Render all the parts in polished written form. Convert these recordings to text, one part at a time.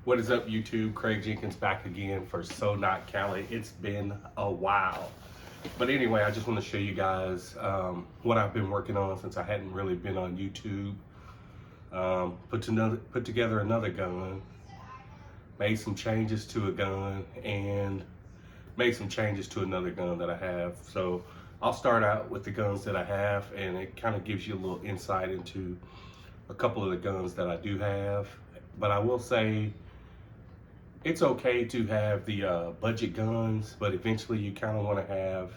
What is up, YouTube? Craig Jenkins back again for So Not Cali. It's been a while. But anyway, I just want to show you guys what I've been working on since I hadn't really been on YouTube. Put together another gun, made some changes to a gun, and made some changes to another gun that I have. So I'll start out with the guns that I have, and it kind of gives you a little insight into a couple of the guns that I do have. But I will say, it's okay to have the budget guns, but eventually you kind of want to have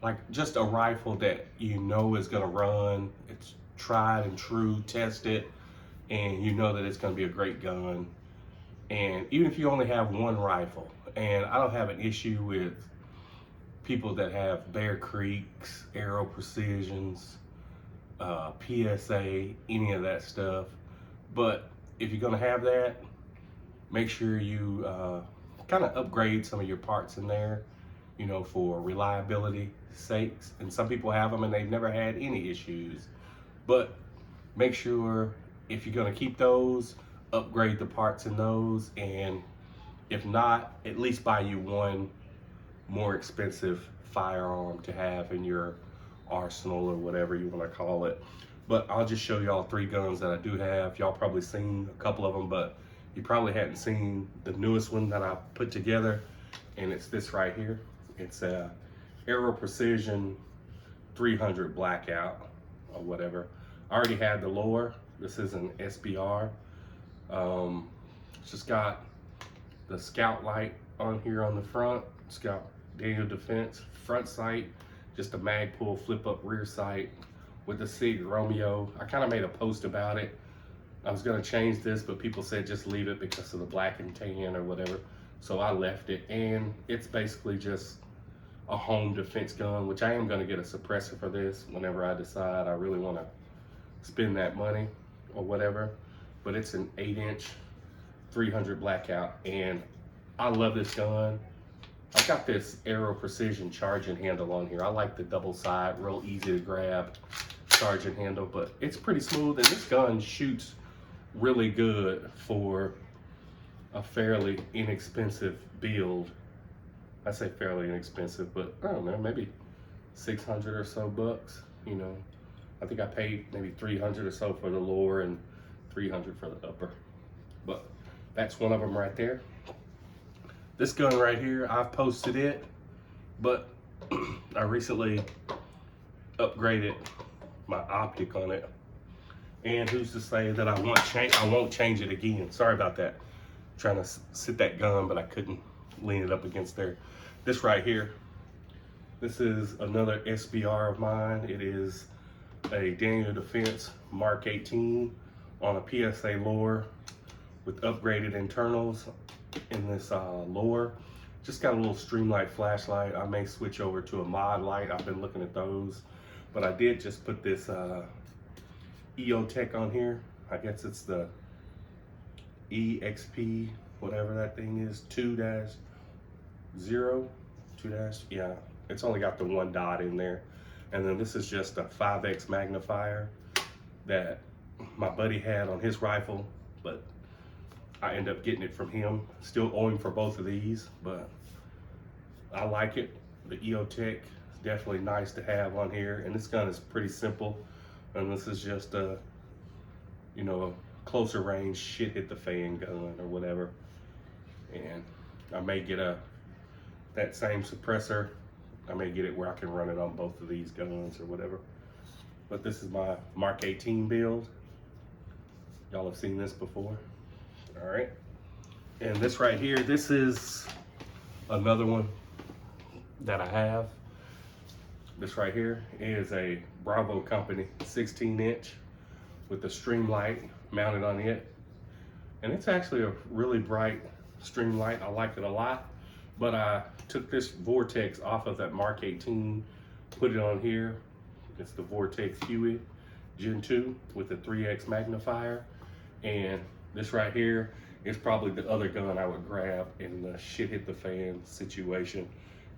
like just a rifle that you know is going to run. It's tried and true, tested, and you know that it's going to be a great gun. And even if you only have one rifle, and I don't have an issue with people that have Bear Creeks, Aero Precisions, PSA, any of that stuff. But if you're going to have that, make sure you kind of upgrade some of your parts in there, you know, for reliability sakes. And some people have them and they've never had any issues. But make sure if you're going to keep those, upgrade the parts in those. And if not, at least buy you one more expensive firearm to have in your arsenal or whatever you want to call it. But I'll just show y'all three guns that I do have. Y'all probably seen a couple of them, but you probably hadn't seen the newest one that I put together, and it's this right here. It's a Aero Precision 300 blackout or whatever. I already had the lower. This is an SBR. It's just got the scout light on here on the front. It's got Daniel Defense front sight, just a mag pull flip up rear sight with the SIG Romeo. I kind of made a post about it. I was gonna change this, but people said just leave it because of the black and tan or whatever. So I left it, and it's basically just a home defense gun, which I am gonna get a suppressor for this whenever I decide I really wanna spend that money or whatever. But it's an 8-inch 300 blackout, and I love this gun. I got this Aero Precision charging handle on here. I like the double side, real easy to grab charging handle, but it's pretty smooth, and this gun shoots really good for a fairly inexpensive build. I say fairly inexpensive, but I don't know, maybe 600 or so bucks. You know, I think I paid maybe 300 or so for the lower and 300 for the upper. But that's one of them right there. This gun right here, I've posted it, but I recently upgraded my optic on it. And who's to say that I won't change it again. Sorry about that. Trying to sit that gun, but I couldn't lean it up against there. This right here, this is another SBR of mine. It is a Daniel Defense Mark 18 on a PSA lower with upgraded internals in this lower. Just got a little streamlight flashlight. I may switch over to a mod light. I've been looking at those, but I did just put this EOTech on here. I guess it's the EXP, whatever that thing is, 2-0, 2 yeah, it's only got the one dot in there. And then this is just a 5X magnifier that my buddy had on his rifle, but I end up getting it from him. Still owe him for both of these, but I like it. The EOTech is definitely nice to have on here, and this gun is pretty simple. And this is just a, you know, a closer range shit hit the fan gun or whatever. And I may get that same suppressor. I may get it where I can run it on both of these guns or whatever. But this is my Mark 18 build. Y'all have seen this before. All right. And this right here, this is another one that I have. This right here is a Bravo Company 16-inch with the stream light mounted on it. And it's actually a really bright stream light. I like it a lot. But I took this Vortex off of that Mark 18, put it on here. It's the Vortex Huey Gen 2 with the 3X magnifier. And this right here is probably the other gun I would grab in the shit hit the fan situation.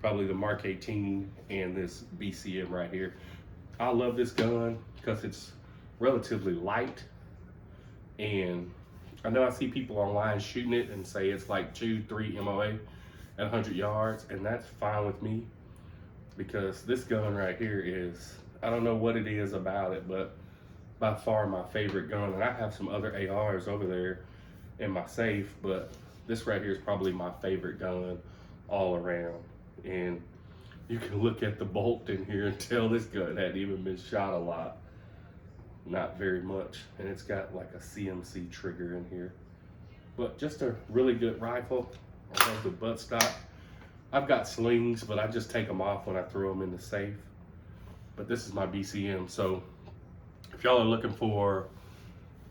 Probably the Mark 18 and this BCM right here. I love this gun because it's relatively light and I know I see people online shooting it and say it's like 2-3 MOA at 100 yards, and that's fine with me because this gun right here is, I don't know what it is about it, but by far my favorite gun. And I have some other ARs over there in my safe, but this right here is probably my favorite gun all around. And you can look at the bolt in here and tell this gun hadn't even been shot a lot. Not very much. And it's got like a CMC trigger in here. But just a really good rifle. I love the buttstock. I've got slings, but I just take them off when I throw them in the safe. But this is my BCM. So if y'all are looking for,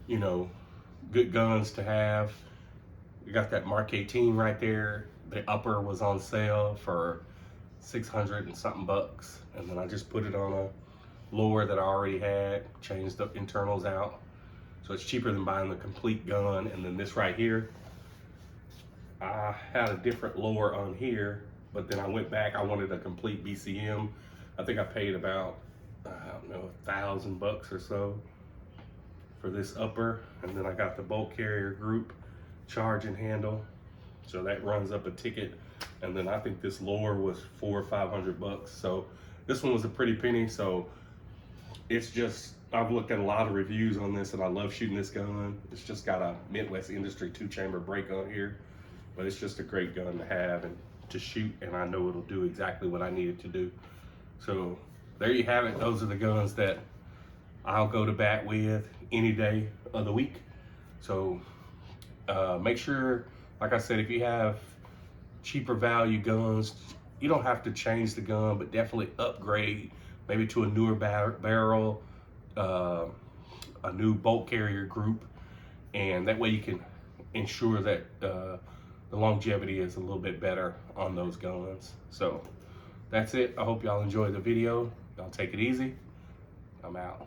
you know, good guns to have, you got that Mark 18 right there. The upper was on sale for 600 and something bucks. And then I just put it on a lower that I already had, changed the internals out. So it's cheaper than buying the complete gun. And then this right here, I had a different lower on here, but then I went back, I wanted a complete BCM. I think I paid about, I don't know, $1,000 or so for this upper. And then I got the bolt carrier group charging handle. So that runs up a ticket. And then I think this lower was $400 or $500. So this one was a pretty penny. So it's just, I've looked at a lot of reviews on this and I love shooting this gun. It's just got a Midwest Industry 2-chamber brake on here, but it's just a great gun to have and to shoot, and I know it'll do exactly what I need it to do. So there you have it. Those are the guns that I'll go to bat with any day of the week. So make sure, like I said, if you have cheaper value guns, you don't have to change the gun, but definitely upgrade maybe to a newer barrel, a new bolt carrier group, and that way you can ensure that the longevity is a little bit better on those guns. So that's it. I hope y'all enjoyed the video. Y'all take it easy. I'm out.